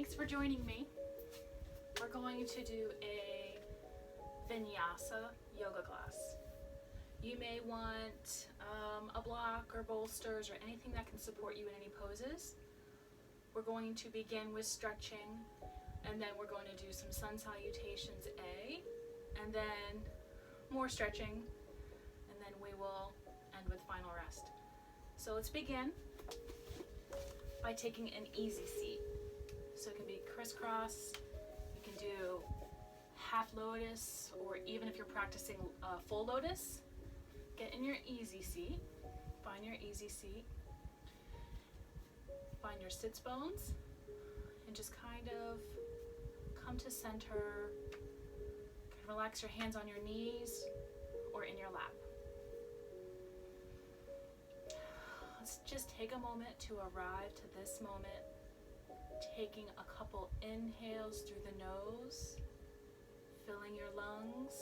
Thanks for joining me. We're going to do a Vinyasa yoga class. You may want a block or bolsters or anything that can support you in any poses. We're going to begin with stretching, and then we're going to do some sun salutations A, and then more stretching, and then we will end with final rest. So let's begin by taking an easy seat. So it can be crisscross, you can do half lotus, or even if you're practicing full lotus, get in your easy seat, find your easy seat, find your sits bones, and just kind of come to center. Relax your hands on your knees or in your lap. Let's just take a moment to arrive to this moment, taking a couple inhales through the nose, filling your lungs,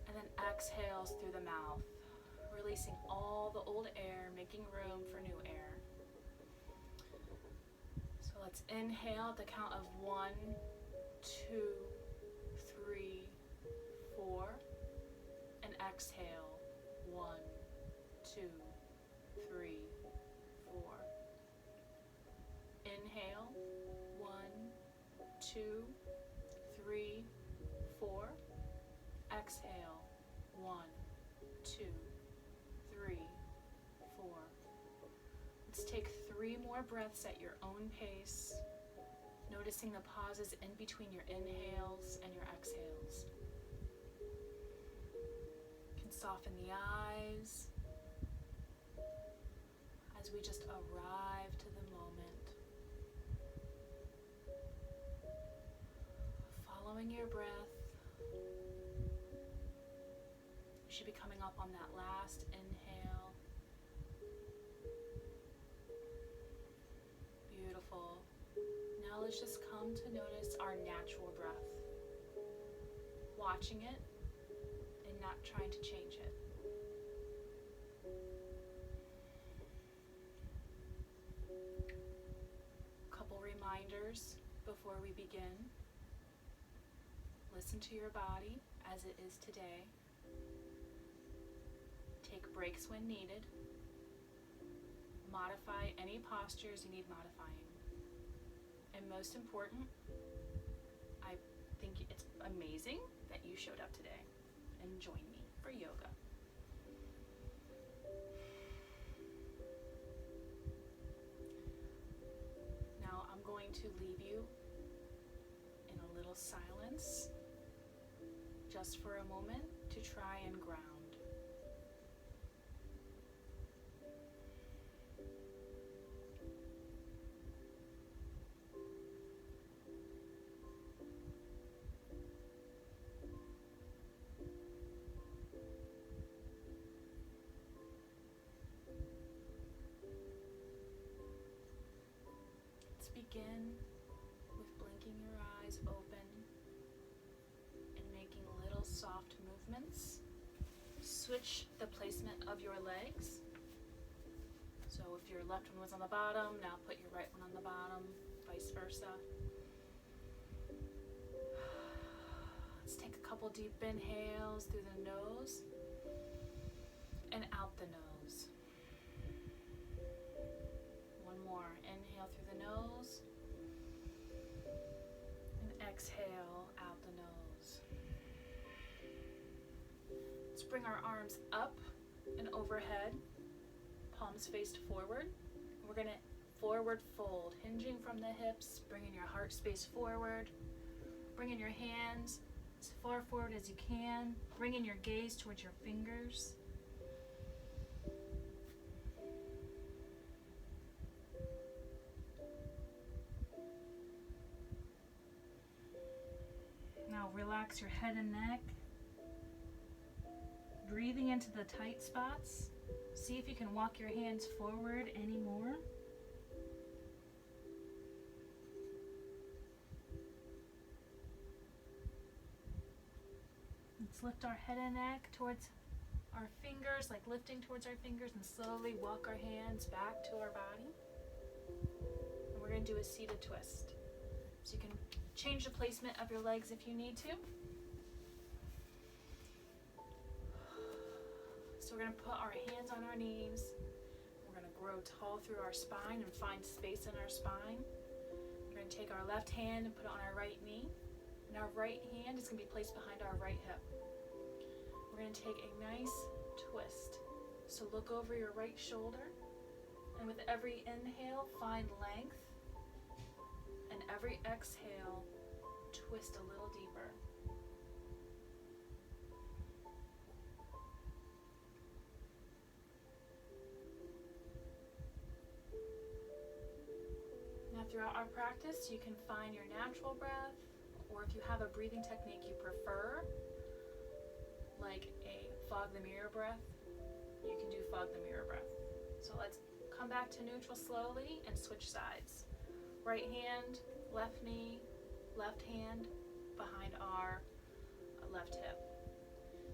and then exhales through the mouth, releasing all the old air, making room for new air. So let's inhale at the count of 1, 2, 3, 4, and exhale 1, 2, 3, 4. Inhale 1, 2, 3, 4. Exhale 1, 2, 3, 4. Let's take 3 more breaths at your own pace, noticing the pauses in between your inhales and your exhales. You can soften the eyes as we just arrive to the moment. Following your breath, you should be coming up on that last inhale. Beautiful. Now let's just come to notice our natural breath, watching it and not trying to change it. Couple reminders before we begin. Listen to your body as it is today. Take breaks when needed. Modify any postures you need modifying. And most important, I think it's amazing that you showed up today and joined me for yoga. Now I'm going to leave you in a little silence just for a moment to try and ground. Let's begin with blinking your eyes open and making little soft movements. Switch the placement of your legs. So if your left one was on the bottom, now put your right one on the bottom, vice versa. Let's take a couple deep inhales through the nose and out the nose. One more. Inhale through the nose and exhale out the nose. Let's bring our arms up and overhead, palms faced forward. We're going to forward fold, hinging from the hips, bringing your heart space forward, bringing your hands as far forward as you can, bringing your gaze towards your fingers. Now relax your head and neck, breathing into the tight spots. See if you can walk your hands forward any more. Let's lift our head and neck towards our fingers, like lifting towards our fingers, and slowly walk our hands back to our body. And we're going to do a seated twist. So you can change the placement of your legs if you need to. So we're going to put our hands on our knees. We're going to grow tall through our spine and find space in our spine. We're going to take our left hand and put it on our right knee. And our right hand is going to be placed behind our right hip. We're going to take a nice twist. So look over your right shoulder. And with every inhale, find length. And every exhale, twist a little deeper. Now throughout our practice, you can find your natural breath, or if you have a breathing technique you prefer, like a fog the mirror breath, you can do fog the mirror breath. So let's come back to neutral slowly and switch sides. Right hand, left knee, left hand behind our left hip.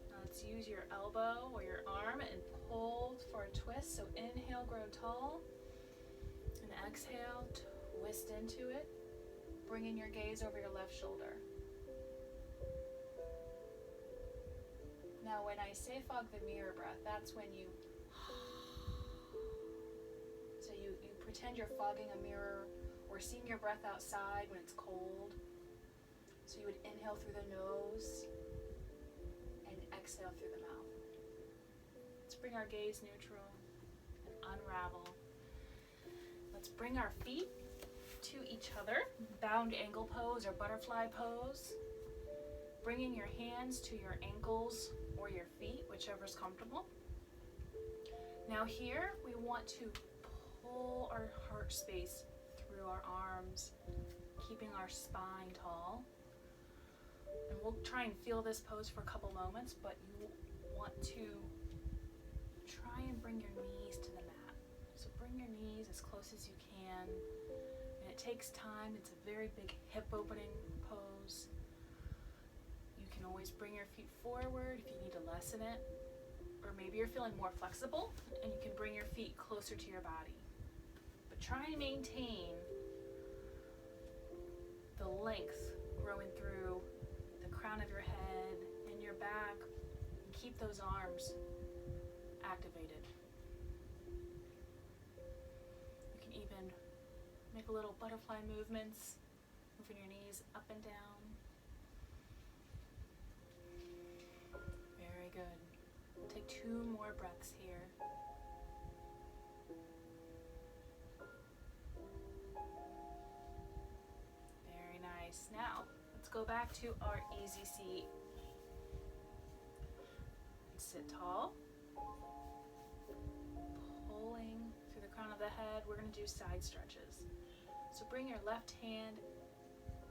Now let's use your elbow or your arm and pull for a twist. So inhale, grow tall, and exhale, twist into it, bringing your gaze over your left shoulder. Now when I say fog the mirror breath, that's when you pretend you're fogging a mirror or seeing your breath outside when it's cold. So you would inhale through the nose and exhale through the mouth. Let's bring our gaze neutral and unravel. Let's bring our feet to each other, bound angle pose or butterfly pose. Bringing your hands to your ankles or your feet, whichever's comfortable. Now here we want to pull our heart space through our arms, keeping our spine tall. And we'll try and feel this pose for a couple moments, but you want to try and bring your knees to the mat. So bring your knees as close as you can. And it takes time. It's a very big hip opening pose. You can always bring your feet forward if you need to lessen it. Or maybe you're feeling more flexible and you can bring your feet closer to your body. But try and maintain the length growing through the crown of your head and your back, and keep those arms activated. You can even make a little butterfly movements, moving your knees up and down. Very good. We'll take 2 more breaths here. Very nice. Now, let's go back to our easy seat. Sit tall. Pulling through the crown of the head, we're going to do side stretches. So bring your left hand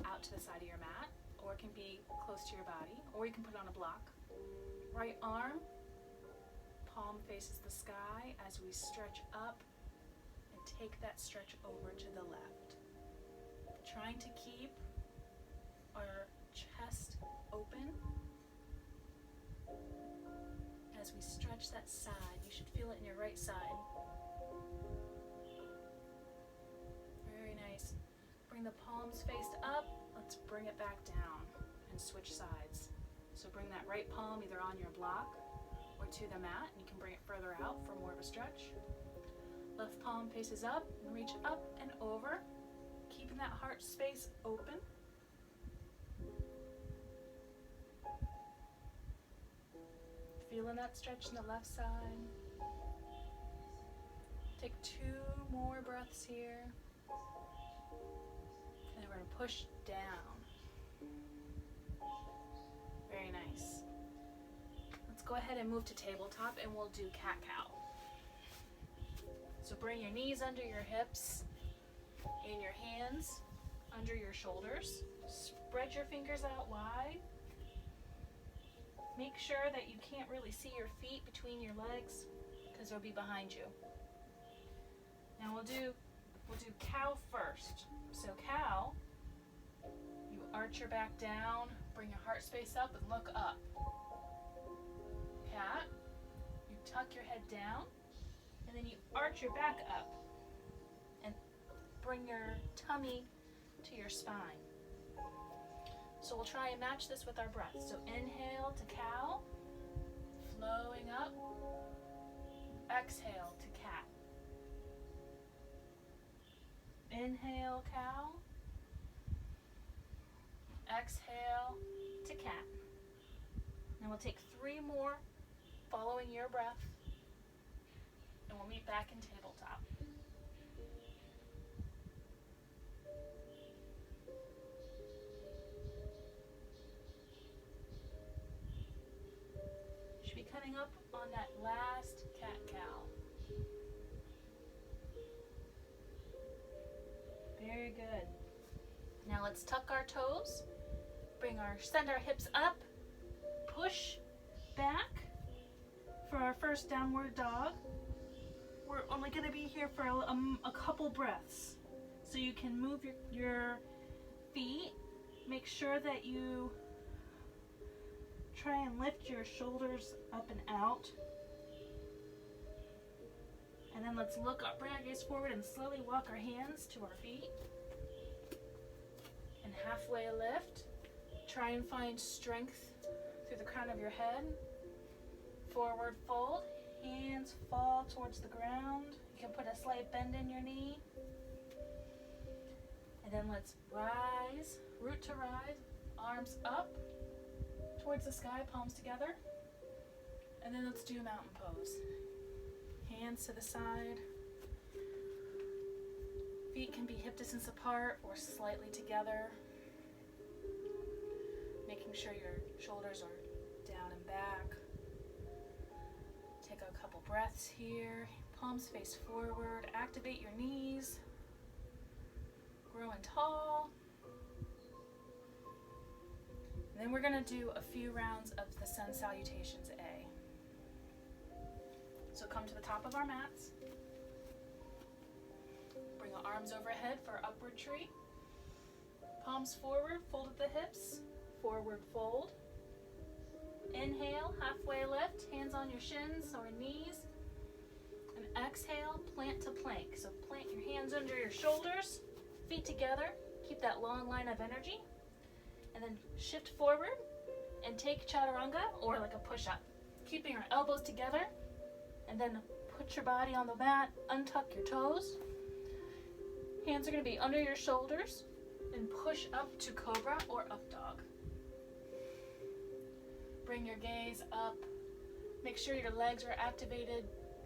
out to the side of your mat, or it can be close to your body, or you can put it on a block. Right arm, palm faces the sky as we stretch up and take that stretch over to the left. Trying to keep our chest open as we stretch that side. You should feel it in your right side. Very nice. Bring the palms faced up. Let's bring it back down and switch sides. So bring that right palm either on your block or to the mat, and you can bring it further out for more of a stretch. Left palm faces up and reach up and over, keeping that heart space open. Feeling that stretch in the left side. Take 2 more breaths here. And we're going to push down. Very nice. Let's go ahead and move to tabletop and we'll do cat-cow. So bring your knees under your hips and your hands under your shoulders. Spread your fingers out wide. Make sure that you can't really see your feet between your legs because they'll be behind you. Now we'll do cow first. So cow, you arch your back down, bring your heart space up and look up. Cat, you tuck your head down and then you arch your back up and bring your tummy to your spine. So we'll try and match this with our breath. So inhale to cow, flowing up. Exhale to cat. Inhale, cow. Exhale to cat. Now we'll take 3 more following your breath, and we'll meet back in tabletop. You should be coming up on that last cat-cow. Very good. Now let's tuck our toes, send our hips up, push back for our first downward dog. We're only going to be here for a couple breaths, so you can move your feet. Make sure that you try and lift your shoulders up and out. And then let's look up, bring our gaze forward, and slowly walk our hands to our feet. And halfway lift. Try and find strength through the crown of your head. Forward fold. Hands fall towards the ground. You can put a slight bend in your knee. And then let's rise, root to rise, arms up towards the sky, palms together. And then let's do a mountain pose. Hands to the side. Feet can be hip distance apart or slightly together. Making sure your shoulders are down and back. Take a couple breaths here. Palms face forward. Activate your knees. Growing tall. And then we're going to do a few rounds of the Sun Salutations A. So come to the top of our mats. Bring our arms overhead for upward tree. Palms forward, fold at the hips. Forward fold. Inhale, halfway lift, hands on your shins or knees. And exhale, plant to plank. So plant your hands under your shoulders, feet together. Keep that long line of energy. And then shift forward and take chaturanga, or like a push-up. Keeping your elbows together. And then put your body on the mat, untuck your toes. Hands are going to be under your shoulders. And push up to cobra or up dog. Bring your gaze up. Make sure your legs are activated,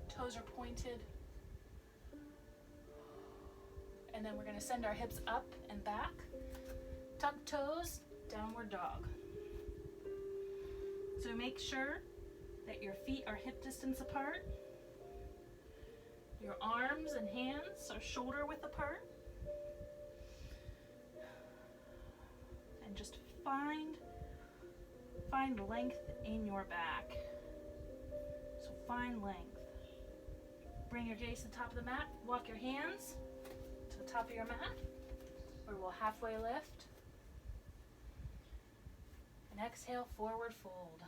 toes are pointed. And then we're going to send our hips up and back. Tuck toes, downward dog. So make sure that your feet are hip distance apart. Your arms and hands are shoulder width apart. And just find length in your back. So find length. Bring your gaze to the top of the mat. Walk your hands to the top of your mat, where we'll halfway lift. And exhale, forward fold.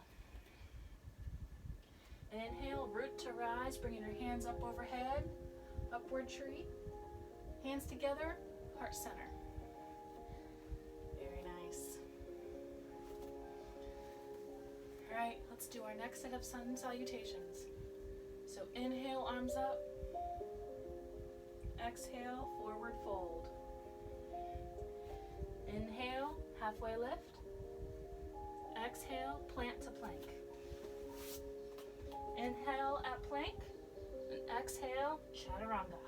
Inhale, root to rise, bringing your hands up overhead, upward tree. Hands together, heart center. Very nice. All right, let's do our next set of sun salutations. So inhale, arms up. Exhale, forward fold. Inhale, halfway lift. Exhale, plant to plank. Inhale at plank, and exhale, chaturanga.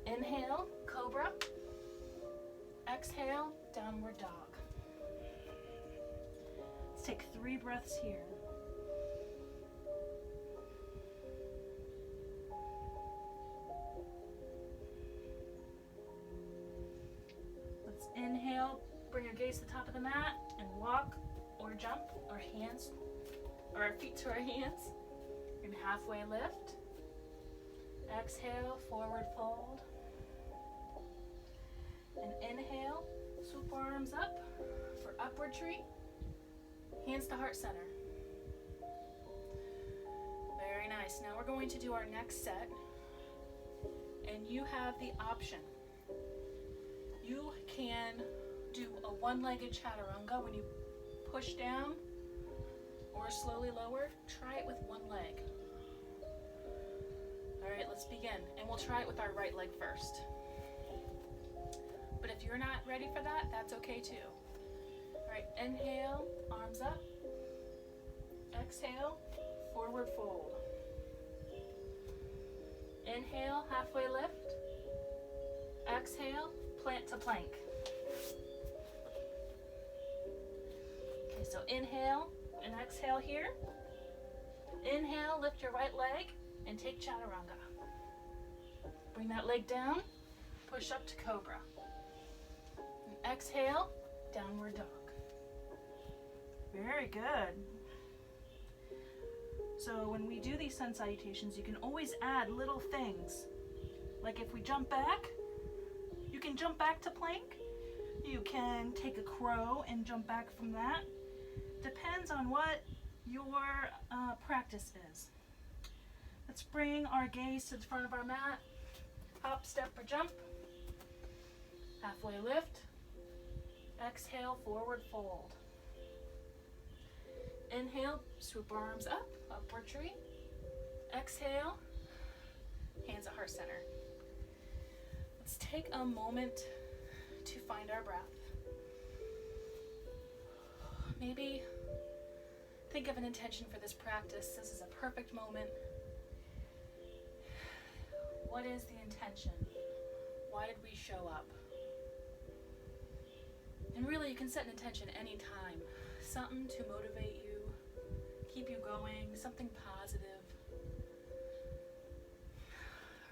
Inhale, cobra. Exhale, downward dog. Let's take 3 breaths here. Let's inhale, bring your gaze to the top of the mat, and walk or jump our hands, or our feet to our hands, and halfway lift. Exhale, forward fold. And inhale, swoop arms up for upward tree. Hands to heart center. Very nice. Now we're going to do our next set. And you have the option. You can do a one-legged chaturanga when you push down or slowly lower. Try it with one leg. All right, let's begin. And we'll try it with our right leg first. But if you're not ready for that, that's okay too. All right, inhale, arms up. Exhale, forward fold. Inhale, halfway lift. Exhale, plant to plank. Okay, so inhale and exhale here. Inhale, lift your right leg and take chaturanga. Bring that leg down, push up to cobra. And exhale, downward dog. Very good. So when we do these sun salutations, you can always add little things. Like if we jump back, you can jump back to plank. You can take a crow and jump back from that. Depends on what your practice is. Let's bring our gaze to the front of our mat. Hop, step, or jump. Halfway lift. Exhale, forward fold. Inhale, swoop arms up, upward tree. Exhale, hands at heart center. Let's take a moment to find our breath. Maybe think of an intention for this practice. This is a perfect moment. What is the intention? Why did we show up? And really, you can set an intention anytime. Something to motivate you, keep you going, something positive.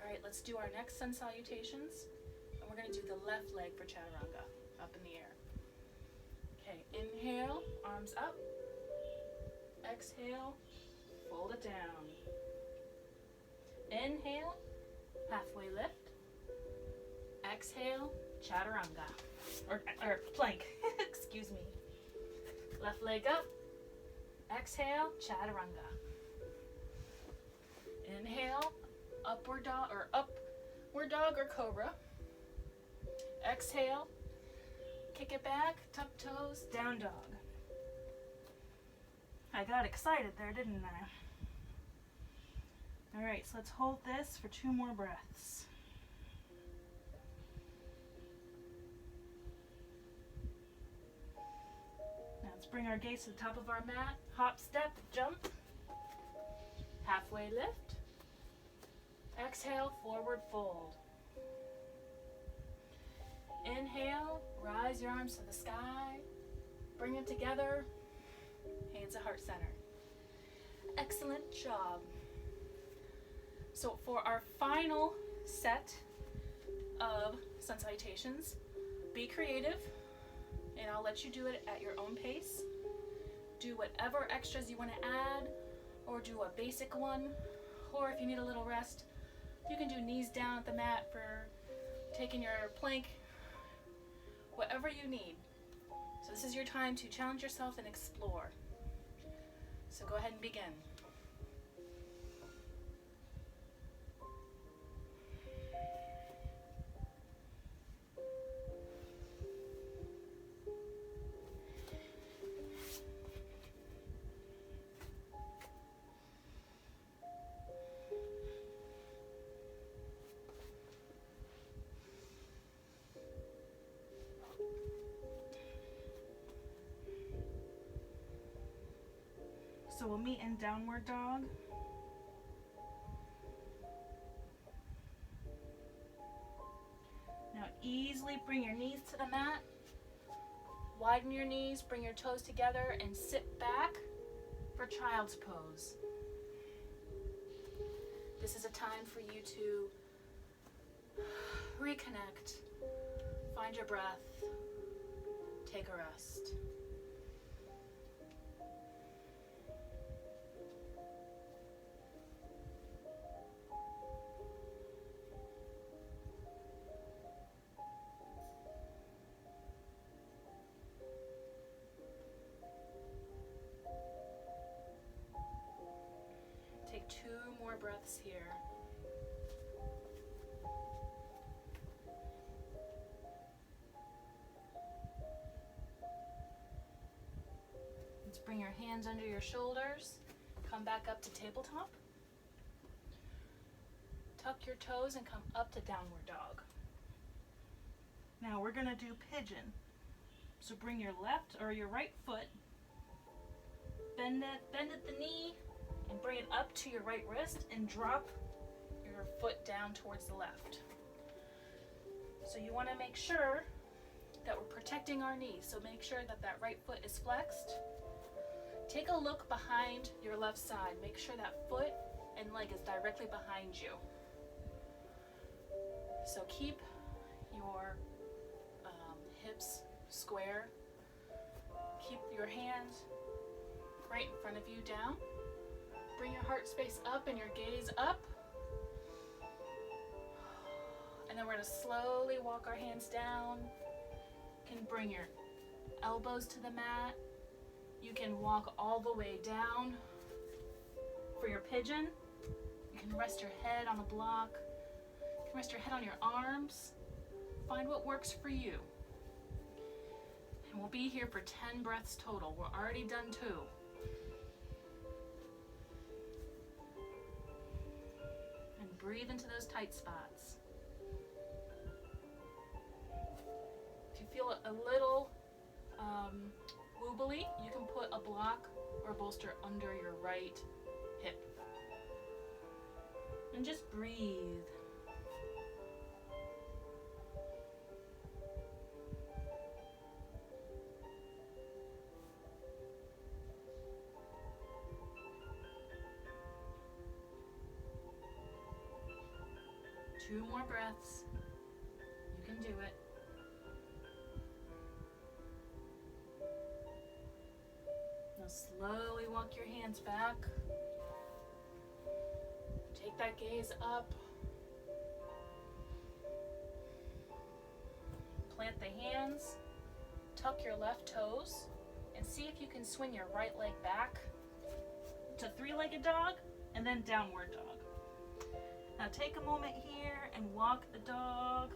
All right, let's do our next sun salutations. And we're gonna do the left leg for chaturanga, up in the air. Okay, inhale, arms up. Exhale, fold it down. Inhale, halfway lift. Exhale, chaturanga, or plank, excuse me. Left leg up. Exhale, chaturanga. Inhale, upward dog or cobra. Exhale, kick it back, tuck toes, down dog. I got excited there, didn't I? All right, so let's hold this for 2 more breaths. Now let's bring our gaze to the top of our mat. Hop, step, jump. Halfway lift. Exhale, forward fold. Inhale, rise your arms to the sky. Bring them together. Hands at heart center. Excellent job. So for our final set of sun salutations, be creative, and I'll let you do it at your own pace. Do whatever extras you want to add, or do a basic one, or if you need a little rest, you can do knees down at the mat for taking your plank, whatever you need. So this is your time to challenge yourself and explore. So go ahead and begin. So we'll meet in downward dog. Now easily bring your knees to the mat. Widen your knees, bring your toes together, and sit back for child's pose. This is a time for you to reconnect, find your breath, take a rest. Take 2 more breaths here. hands under your shoulders. Come back up to tabletop. Tuck your toes and come up to downward dog. Now we're gonna do pigeon. So bring your left or your right foot, bend at the knee, and bring it up to your right wrist and drop your foot down towards the left. So you want to make sure that we're protecting our knees. So make sure that that right foot is flexed. Take a look behind your left side. Make sure that foot and leg is directly behind you. So keep your hips square. Keep your hands right in front of you down. Bring your heart space up and your gaze up. And then we're going to slowly walk our hands down. You can bring your elbows to the mat. You can walk all the way down. For your pigeon, you can rest your head on a block. You can rest your head on your arms. Find what works for you. And we'll be here for 10 breaths total. We're already done 2. And breathe into those tight spots. If you feel a little wobbly, you can put a block or a bolster under your right hip. And just breathe. Two more breaths. You can do it. Now slowly walk your hands back. Take that gaze up. Plant the hands. Tuck your left toes. And see if you can swing your right leg back to three-legged dog and then downward dog. Now take a moment here and walk the dog.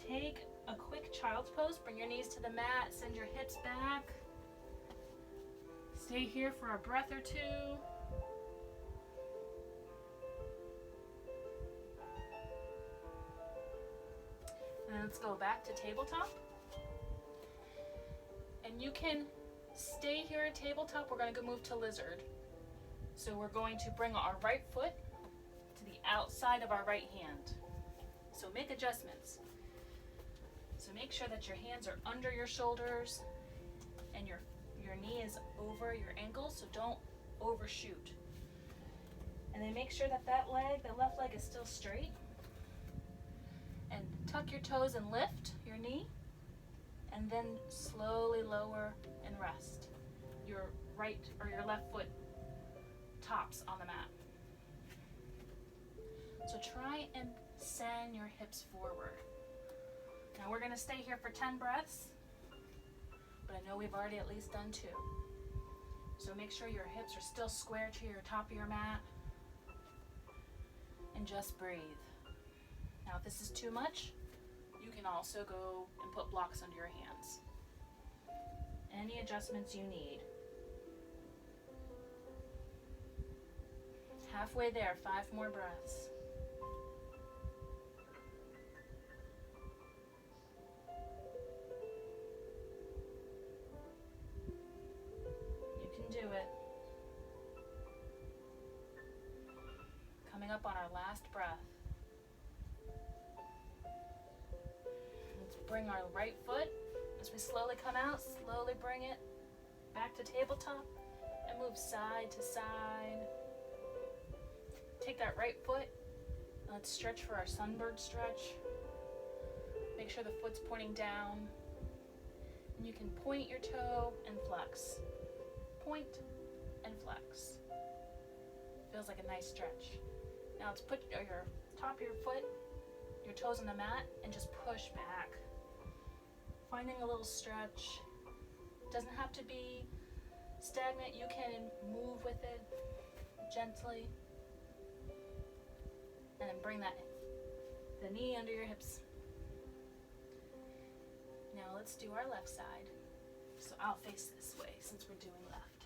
Take a quick child's pose. Bring your knees to the mat. Send your hips back. Stay here for a breath or 2. And let's go back to tabletop. And you can stay here at tabletop. We're going to go move to lizard. So we're going to bring our right foot to the outside of our right hand. So make adjustments. So make sure that your hands are under your shoulders and your knee is over your ankle, so don't overshoot. And then make sure that that left leg is still straight. And tuck your toes and lift your knee. And then slowly lower and rest. Your right or your left foot tops on the mat. So try and send your hips forward. Now we're going to stay here for 10 breaths, but I know we've already at least done 2. So make sure your hips are still square to your top of your mat, and just breathe. Now if this is too much, you can also go and put blocks under your hands. Any adjustments you need. Halfway there, 5 more breaths. You can do it. Coming up on our last breath. Let's bring our right foot, as we slowly come out, slowly bring it back to tabletop and move side to side. Take that right foot, and let's stretch for our sunbird stretch. Make sure the foot's pointing down. And you can point your toe and flex. Point and flex. Feels like a nice stretch. Now let's put your top of your foot, your toes on the mat, and just push back. Finding a little stretch. Doesn't have to be stagnant. You can move with it gently. And then bring the knee under your hips. Now let's do our left side. So I'll face this way since we're doing left.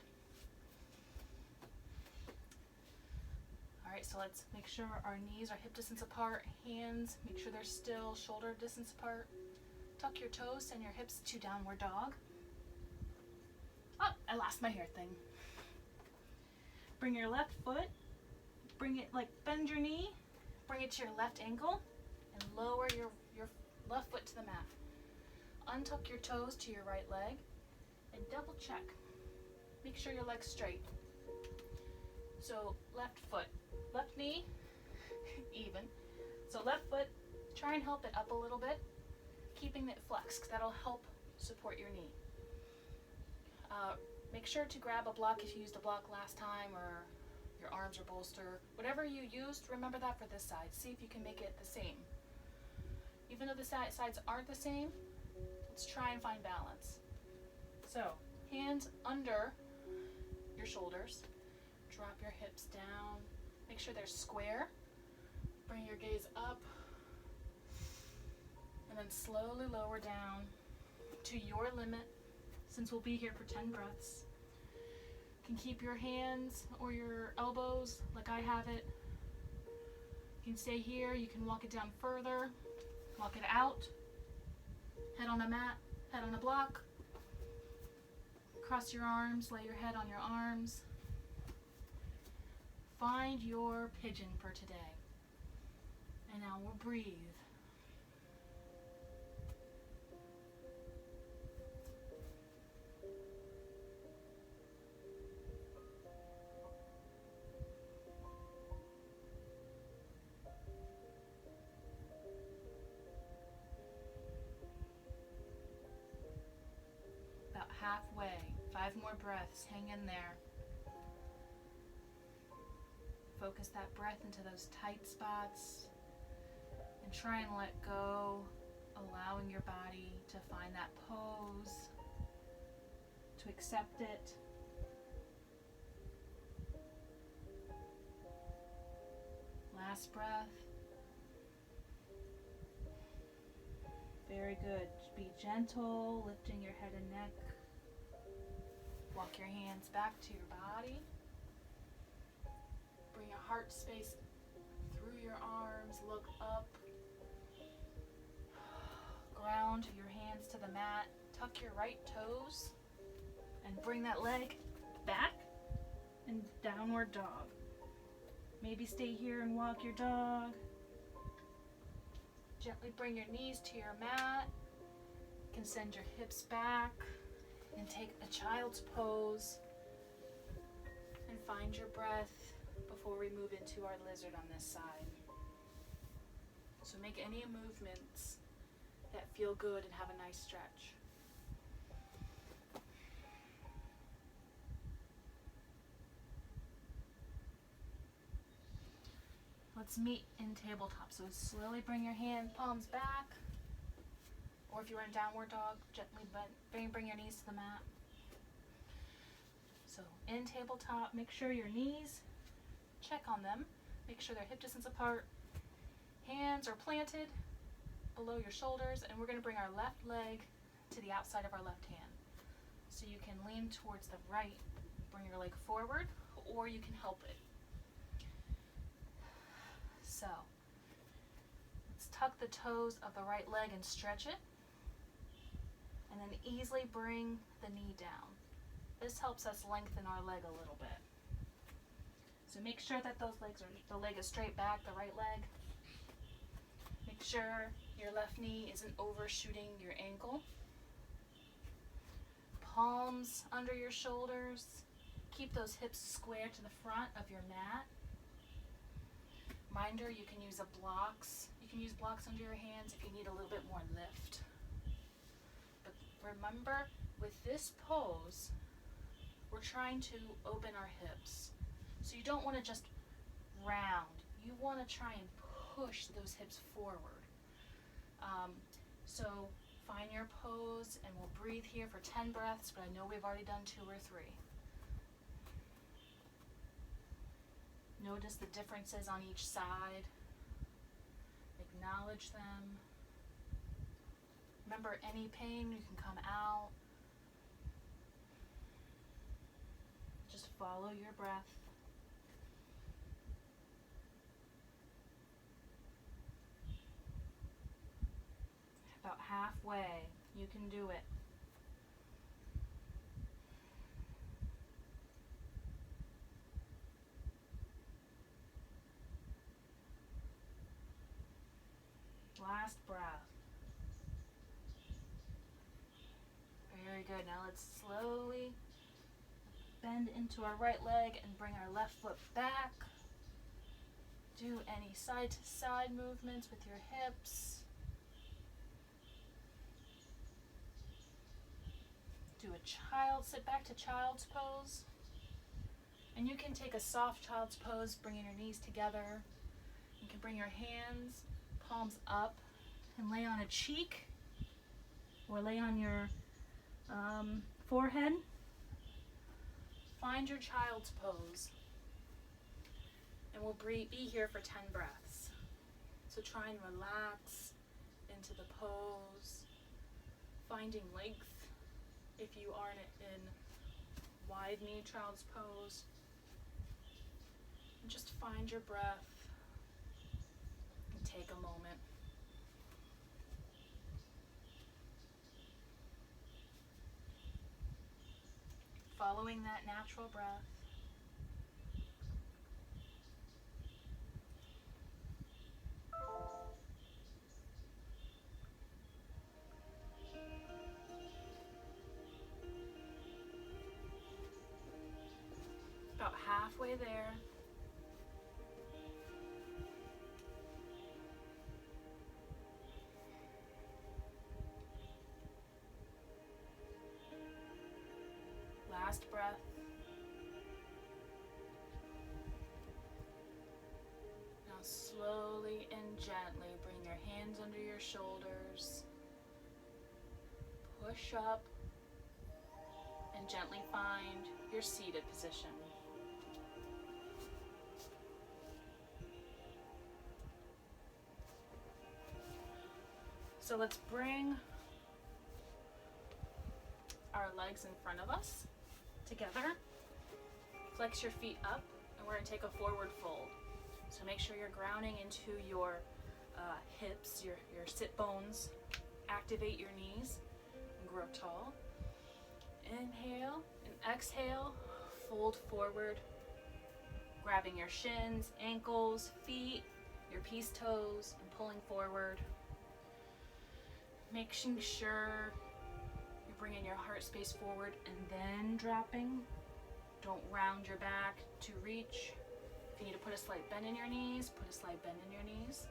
All right, so let's make sure our knees are hip distance apart, hands, make sure they're still shoulder distance apart. Tuck your toes, send your hips to downward dog. Oh, I lost my hair thing. Bring your left foot, bring it like bend your knee, bring it to your left ankle, and lower your left foot to the mat. Untuck your toes to your right leg, and double check. Make sure your leg's straight. So left foot, left knee, even. So left foot, try and help it up a little bit, keeping it flexed, because that'll help support your knee. Make sure to grab a block if you used a block last time, or your arms or bolster. Whatever you used, remember that for this side. See if you can make it the same. Even though the sides aren't the same, let's try and find balance. So, hands under your shoulders. Drop your hips down. Make sure they're square. Bring your gaze up. And then slowly lower down to your limit, since we'll be here for 10 breaths. You can keep your hands or your elbows like I have it. You can stay here. You can walk it down further. Walk it out. Head on a mat, head on a block. Cross your arms, lay your head on your arms. Find your pigeon for today. And now we'll breathe. About halfway, 5 more breaths, hang in there. Focus that breath into those tight spots and try and let go, allowing your body to find that pose, to accept it. Last breath. Very good. Be gentle, lifting your head and neck. Walk your hands back to your body. Bring your heart space through your arms, look up. Ground your hands to the mat. Tuck your right toes and bring that leg back and downward dog. Maybe stay here and walk your dog. Gently bring your knees to your mat. You can send your hips back and take a child's pose and find your breath before we move into our lizard on this side. So make any movements that feel good and have a nice stretch. Let's meet in tabletop. So slowly bring your hand palms back, or if you're in downward dog, gently bring your knees to the mat. So in tabletop, make sure your knees, check on them, make sure they're hip distance apart. Hands are planted below your shoulders, and we're going to bring our left leg to the outside of our left hand. So you can lean towards the right, bring your leg forward, or you can help it. So, let's tuck the toes of the right leg and stretch it, and then easily bring the knee down. This helps us lengthen our leg a little bit. So make sure that the leg is straight back, the right leg. Make sure your left knee isn't overshooting your ankle. Palms under your shoulders. Keep those hips square to the front of your mat. Reminder, you can use blocks. You can use blocks under your hands if you need a little bit more lift. But remember, with this pose, we're trying to open our hips. So you don't want to just round. You want to try and push those hips forward. So find your pose, and we'll breathe here for 10 breaths, but I know we've already done 2 or 3. Notice the differences on each side. Acknowledge them. Remember, any pain, you can come out. Just follow your breath. About halfway, you can do it. Last breath. Very good. Now let's slowly bend into our right leg and bring our left foot back. Do any side to side movements with your hips. Do a sit back to child's pose. And you can take a soft child's pose, bringing your knees together. You can bring your hands, palms up, and lay on a cheek or lay on your forehead. Find your child's pose. And we'll be here for 10 breaths. So try and relax into the pose, finding length if you are in wide knee child's pose. And just find your breath and take a moment. Following that natural breath. About halfway there. Last breath. Now slowly and gently bring your hands under your shoulders. Push up and gently find your seated position. So let's bring our legs in front of us together. Flex your feet up, and we're going to take a forward fold. So make sure you're grounding into your hips, your sit bones. Activate your knees and grow tall. Inhale and exhale, fold forward, grabbing your shins, ankles, feet, your peace toes, and pulling forward. Making sure you're bringing your heart space forward and then dropping. Don't round your back to reach. If you need to put a slight bend in your knees, put a slight bend in your knees.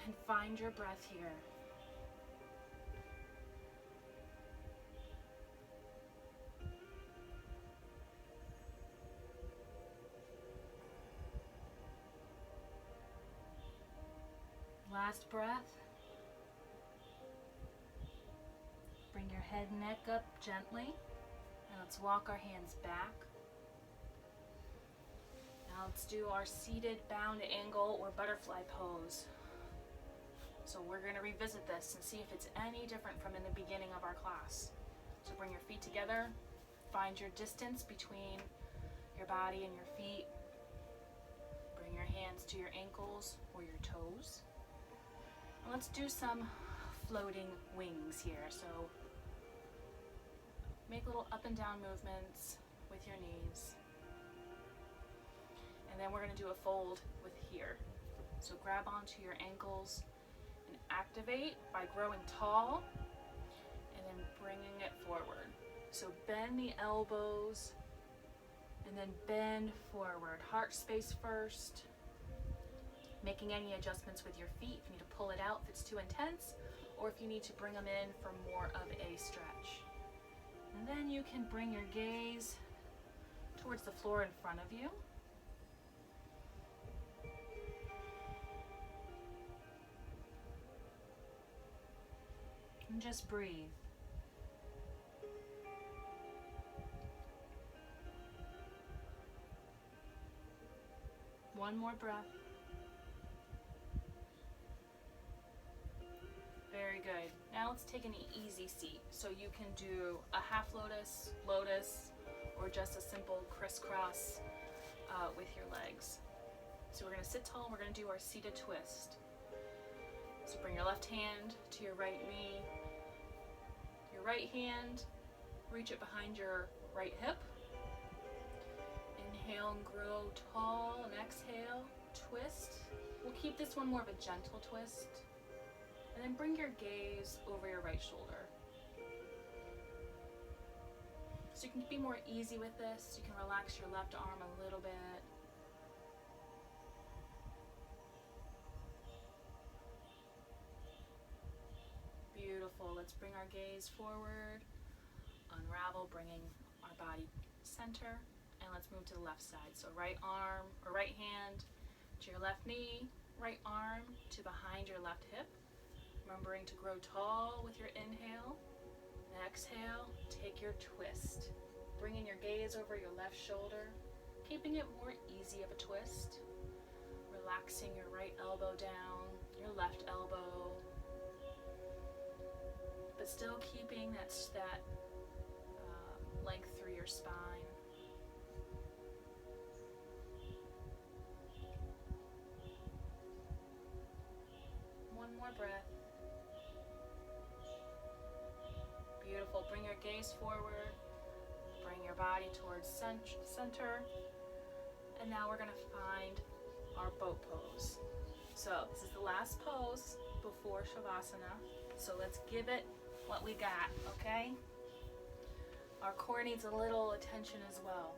And find your breath here. Last breath. Bring your head and neck up gently. And let's walk our hands back. Now let's do our seated bound angle or butterfly pose. So we're going to revisit this and see if it's any different from in the beginning of our class. So bring your feet together. Find your distance between your body and your feet. Bring your hands to your ankles or your toes. And let's do some floating wings here. So make little up and down movements with your knees. And then we're going to do a fold with here. So grab onto your ankles and activate by growing tall and then bringing it forward. So bend the elbows and then bend forward. Heart space first. Making any adjustments with your feet. If you need to pull it out if it's too intense, or if you need to bring them in for more of a stretch. And then you can bring your gaze towards the floor in front of you. And just breathe. One more breath. Very good. Now let's take an easy seat. So you can do a half lotus, lotus, or just a simple crisscross with your legs. So we're going to sit tall and we're going to do our seated twist. So bring your left hand to your right knee. Your right hand, reach it behind your right hip. Inhale and grow tall, and exhale, twist. We'll keep this one more of a gentle twist. And then bring your gaze over your right shoulder. So you can be more easy with this. You can relax your left arm a little bit. Beautiful. Let's bring our gaze forward, unravel, bringing our body center, and let's move to the left side. So right arm or right hand to your left knee, right arm to behind your left hip. Remembering to grow tall with your inhale. And exhale, take your twist. Bringing your gaze over your left shoulder, keeping it more easy of a twist. Relaxing your right elbow down, your left elbow. But still keeping that length through your spine. One more breath. Beautiful. Bring your gaze forward. Bring your body towards center. And now we're going to find our boat pose. So this is the last pose before Shavasana. So let's give it what we got, okay? Our core needs a little attention as well.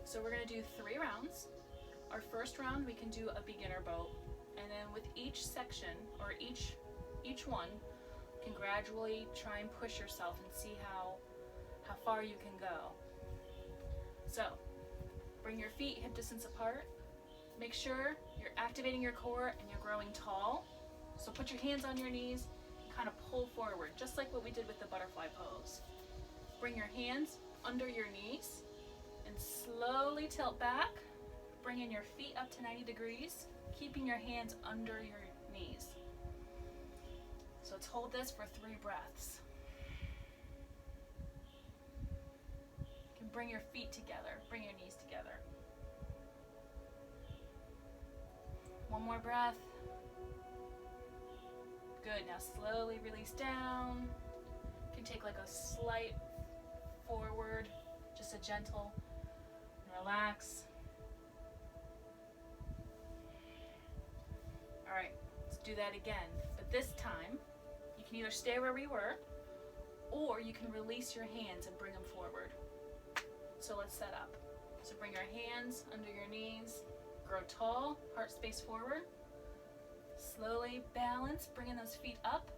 So we're going to do 3 rounds. Our first round we can do a beginner boat, and then with each section or each one, you can gradually try and push yourself and see how far you can go. So bring your feet hip distance apart. Make sure you're activating your core and you're growing tall. So put your hands on your knees. Kind of pull forward, just like what we did with the butterfly pose. Bring your hands under your knees and slowly tilt back, bringing your feet up to 90 degrees, keeping your hands under your knees. So let's hold this for 3 breaths. You can bring your feet together, bring your knees together. One more breath. Good, now slowly release down. You can take like a slight forward, just a gentle, relax. All right, let's do that again. But this time, you can either stay where we were, or you can release your hands and bring them forward. So let's set up. So bring your hands under your knees, grow tall, heart space forward. Slowly balance, bringing those feet up,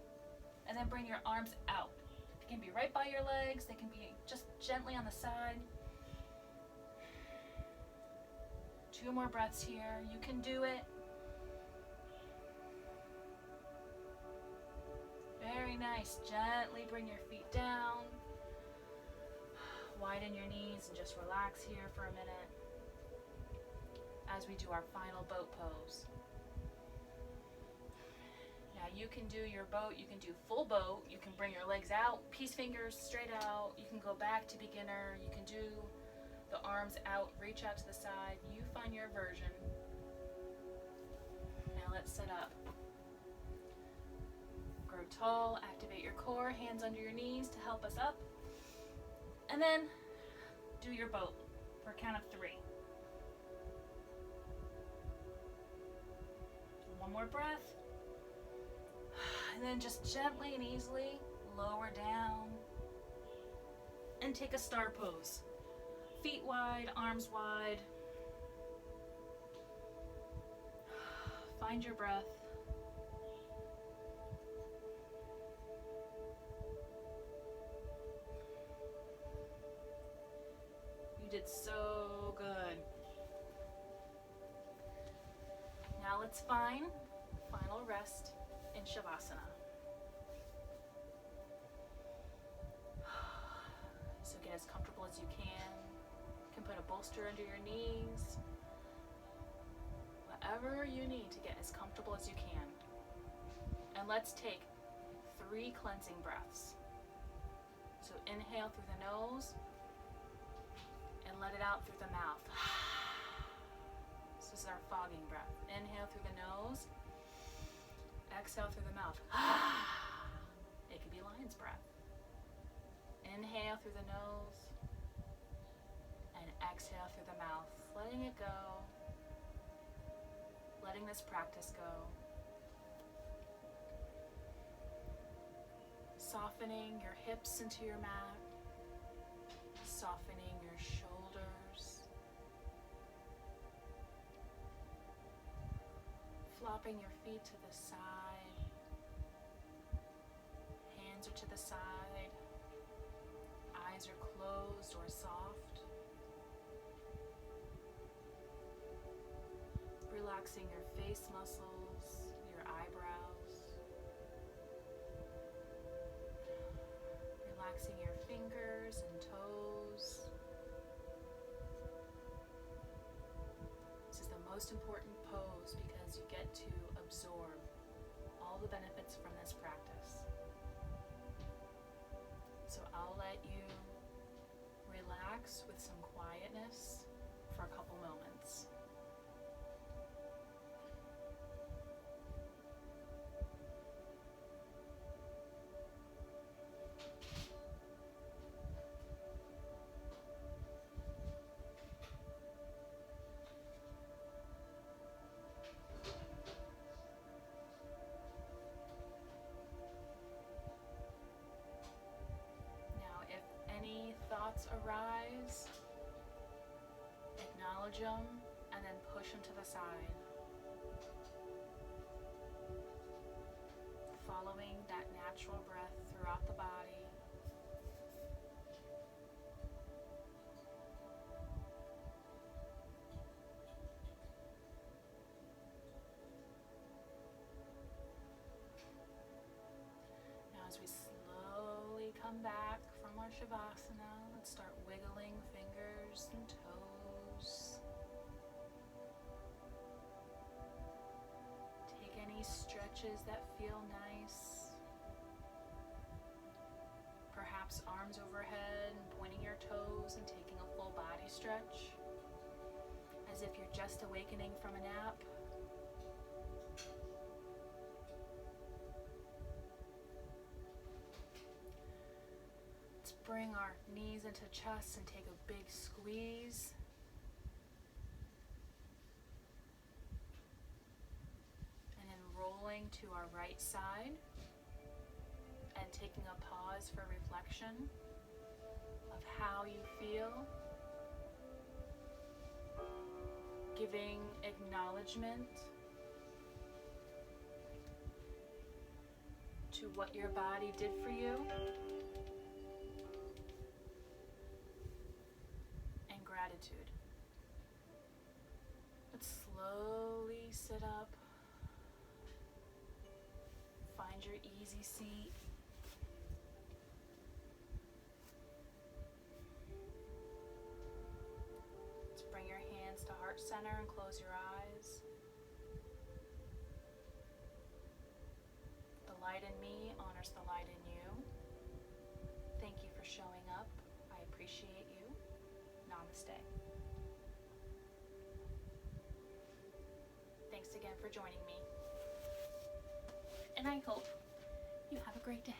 and then bring your arms out. They can be right by your legs, they can be just gently on the side. 2 more breaths here, you can do it. Very nice, gently bring your feet down. Widen your knees and just relax here for a minute as we do our final boat pose. Now you can do your boat, you can do full boat, you can bring your legs out, peace fingers straight out, you can go back to beginner, you can do the arms out, reach out to the side, you find your version. Now let's set up. Grow tall, activate your core, hands under your knees to help us up. And then do your boat for a count of 3. One more breath. And then just gently and easily lower down and take a star pose. Feet wide, arms wide. Find your breath. You did so good. Now let's find final rest in Shavasana. So get as comfortable as you can. You can put a bolster under your knees. Whatever you need to get as comfortable as you can. And let's take 3 cleansing breaths. So inhale through the nose. let it out through the mouth. This is our fogging breath. Inhale through the nose. Exhale through the mouth. It could be lion's breath. Inhale through the nose. And exhale through the mouth. Letting it go. Letting this practice go. Softening your hips into your mat. Softening your shoulders. Flopping your feet to the side. Hands are to the side. Eyes are closed or soft. Relaxing your face muscles, your eyebrows. Relaxing your fingers and toes. This is the most important pose because you get to absorb all the benefits from this practice. So I'll let you relax with some quietness for a couple moments. Thoughts arise, acknowledge them, and then push them to the side. Following that natural breath throughout the body. Now as we slowly come back from our Shavasana, let's start wiggling fingers and toes. Take any stretches that feel nice. Perhaps arms overhead and pointing your toes and taking a full body stretch, as if you're just awakening from a nap. Bring our knees into chest and take a big squeeze. And then rolling to our right side and taking a pause for reflection of how you feel. Giving acknowledgement to what your body did for you. Gratitude. Let's slowly sit up. Find your easy seat. Let's bring your hands to heart center and close your eyes. The light in me honors the light in you. Thank you for showing up. I appreciate you. Namaste. Thanks again for joining me. And I hope you have a great day.